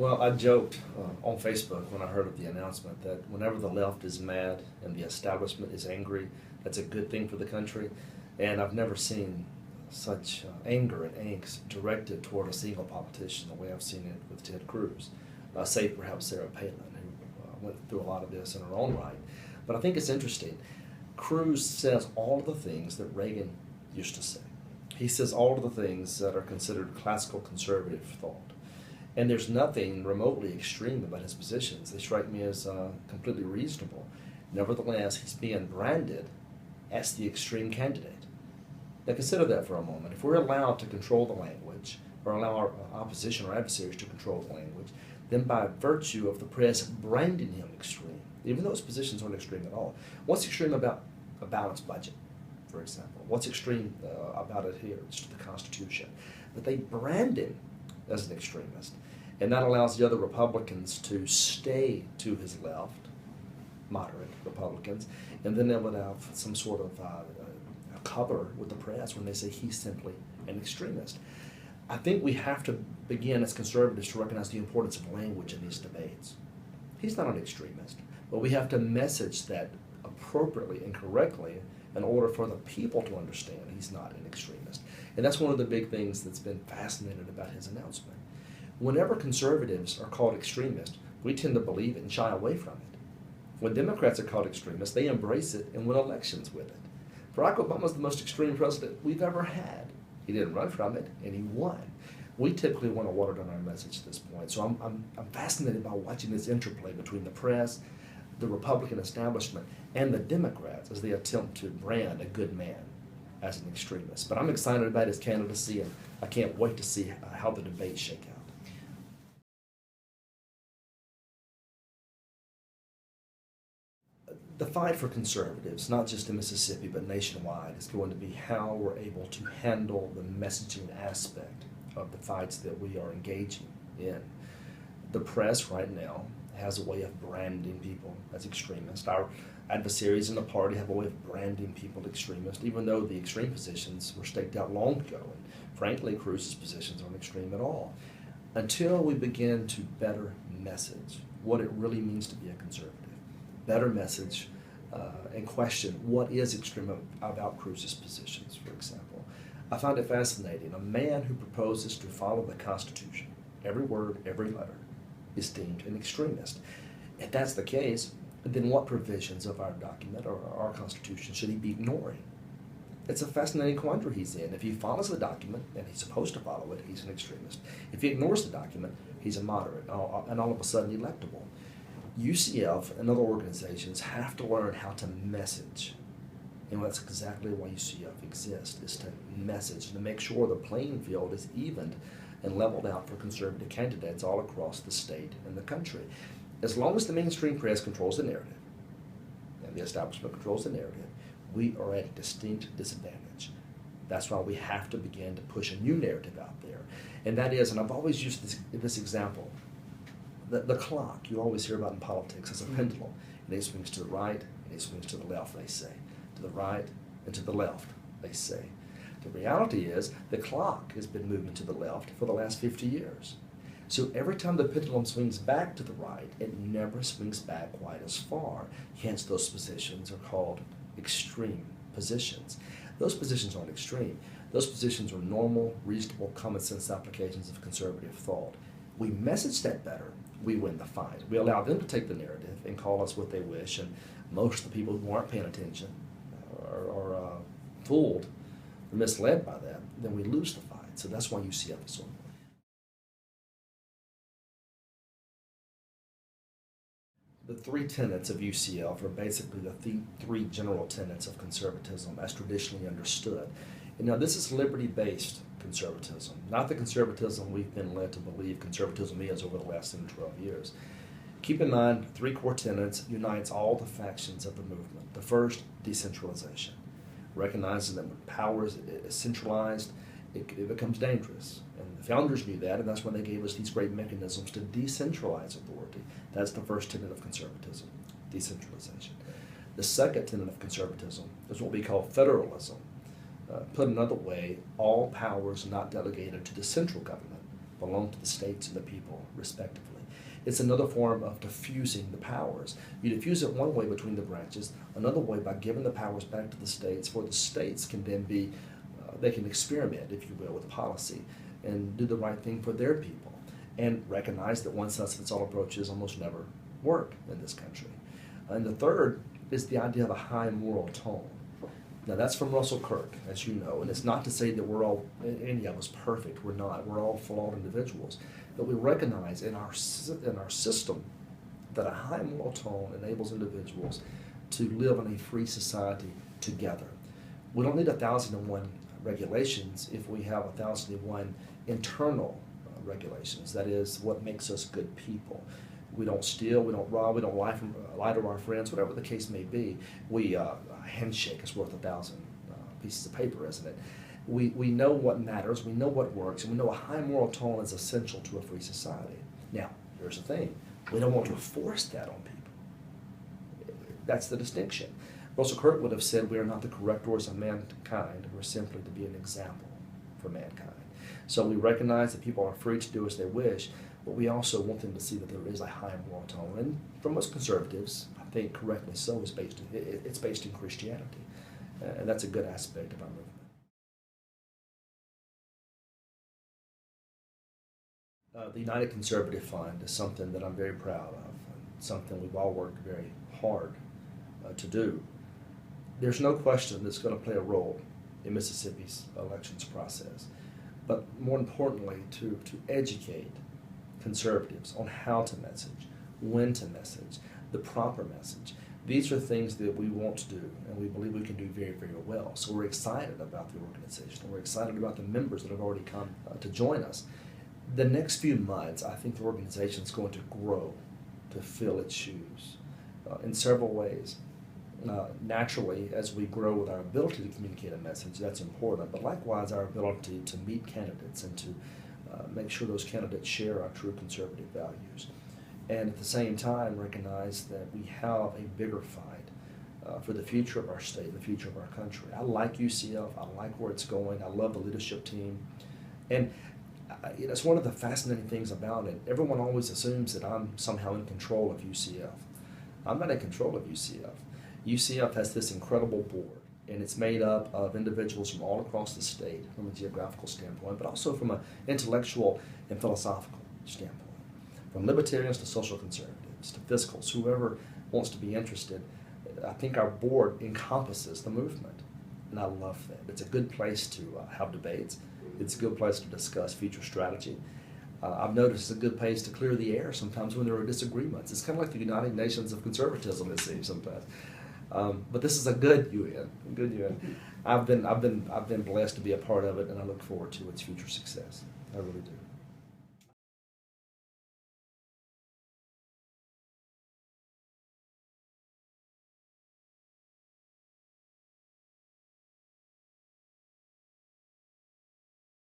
Well, I joked on Facebook when I heard of the announcement that whenever the left is mad and the establishment is angry, that's a good thing for the country. And I've never seen such anger and angst directed toward a single politician the way I've seen it with Ted Cruz, save perhaps Sarah Palin, who went through a lot of this in her own right. But I think it's interesting. Cruz says all of the things that Reagan used to say. He says all of the things that are considered classical conservative thought. And there's nothing remotely extreme about his positions. They strike me as completely reasonable. Nevertheless, he's being branded as the extreme candidate. Now consider that for a moment. If we're allowed to control the language, or allow our opposition or adversaries to control the language, then by virtue of the press branding him extreme, even though his positions aren't extreme at all. What's extreme about a balanced budget, for example? What's extreme about adherence to the Constitution? But they brand him as an extremist. And that allows the other Republicans to stay to his left, moderate Republicans, and then they would have some sort of cover with the press when they say he's simply an extremist. I think we have to begin as conservatives to recognize the importance of language in these debates. He's not an extremist, but we have to message that appropriately and correctly in order for the people to understand he's not an extremist. And that's one of the big things that's been fascinating about his announcement. Whenever conservatives are called extremists, we tend to believe it and shy away from it. When Democrats are called extremists, they embrace it and win elections with it. Barack Obama is the most extreme president we've ever had. He didn't run from it, and he won. We typically want to water down our message at this point. So I'm fascinated by watching this interplay between the press, the Republican establishment, and the Democrats as they attempt to brand a good man as an extremist. But I'm excited about his candidacy, and I can't wait to see how the debates shake out. The fight for conservatives, not just in Mississippi but nationwide, is going to be how we're able to handle the messaging aspect of the fights that we are engaging in. The press right now has a way of branding people as extremists. Our adversaries in the party have a way of branding people extremist, even though the extreme positions were staked out long ago. And frankly, Cruz's positions aren't extreme at all. Until we begin to better message what it really means to be a conservative, better message and question what is extreme about Cruz's positions, for example. I find it fascinating. A man who proposes to follow the Constitution, every word, every letter, is deemed an extremist. If that's the case, then what provisions of our document or our Constitution should he be ignoring? It's a fascinating quandary he's in. If he follows the document, and he's supposed to follow it, he's an extremist. If he ignores the document, he's a moderate, and all of a sudden electable. UCF and other organizations have to learn how to message. And that's exactly why UCF exists, is to message, to make sure the playing field is evened and leveled out for conservative candidates all across the state and the country. As long as the mainstream press controls the narrative, and the establishment controls the narrative, we are at a distinct disadvantage. That's why we have to begin to push a new narrative out there. And that is, and I've always used this example, the clock you always hear about in politics is a pendulum. And it swings to the right, and it swings to the left, they say. To the right and to the left, they say. The reality is the clock has been moving to the left for the last 50 years. So every time the pendulum swings back to the right, it never swings back quite as far. Hence, those positions are called extreme positions. Those positions aren't extreme. Those positions are normal, reasonable, common sense applications of conservative thought. We message that better, we win the fight. We allow them to take the narrative and call us what they wish, and most of the people who aren't paying attention are fooled or misled by that, then we lose the fight. So that's why UCF is so important. The three tenets of UCF are basically the three general tenets of conservatism as traditionally understood. And now this is liberty-based conservatism, not the conservatism we've been led to believe conservatism is over the last 10 to 12 years. Keep in mind, three core tenets unites all the factions of the movement. The first, decentralization. Recognizing that when power is centralized, it becomes dangerous. And the founders knew that, and that's when they gave us these great mechanisms to decentralize authority. That's the first tenet of conservatism, decentralization. The second tenet of conservatism is what we call federalism. Put another way, all powers not delegated to the central government belong to the states and the people, respectively. It's another form of diffusing the powers. You diffuse it one way between the branches, another way by giving the powers back to the states, where the states can then be, they can experiment, if you will, with policy and do the right thing for their people, and recognize that one-size-fits-all approaches almost never work in this country. And the third is the idea of a high moral tone. Now that's from Russell Kirk, as you know, and it's not to say that we're all, any of us, perfect. We're not. We're all flawed individuals. But we recognize in our system that a high moral tone enables individuals to live in a free society together. We don't need 1,001 regulations if we have 1,001 internal regulations. That is what makes us good people. We don't steal, we don't rob, we don't lie to our friends, whatever the case may be. A handshake is worth 1,000 pieces of paper, isn't it? We know what matters, we know what works, and we know a high moral tone is essential to a free society. Now, here's the thing. We don't want to force that on people. That's the distinction. Russell Kirk would have said we are not the correctors of mankind, we're simply to be an example for mankind. So we recognize that people are free to do as they wish, but we also want them to see that there is a high moral tone. And for most conservatives, I think correctly so, it's based in Christianity. And that's a good aspect of our movement. The United Conservative Fund is something that I'm very proud of, something we've all worked very hard to do. There's no question that's going to play a role in Mississippi's elections process, but more importantly, to educate conservatives on how to message, when to message, the proper message. These are things that we want to do, and we believe we can do very, very well. So we're excited about the organization. We're excited about the members that have already come to join us. The next few months, I think the organization is going to grow to fill its shoes in several ways. Naturally, as we grow with our ability to communicate a message, that's important, but likewise our ability to meet candidates and to make sure those candidates share our true conservative values. And at the same time, recognize that we have a bigger fight for the future of our state, the future of our country. I like UCF, I like where it's going, I love the leadership team, and it's one of the fascinating things about it. Everyone always assumes that I'm somehow in control of UCF. I'm not in control of UCF. UCF has this incredible board, and it's made up of individuals from all across the state from a geographical standpoint, but also from an intellectual and philosophical standpoint. From libertarians to social conservatives to fiscals, whoever wants to be interested, I think our board encompasses the movement, and I love that. It's a good place to have debates. It's a good place to discuss future strategy. I've noticed it's a good place to clear the air sometimes when there are disagreements. It's kind of like the United Nations of conservatism, it seems sometimes. But this is a good UN. I've been blessed to be a part of it, and I look forward to its future success. I really do.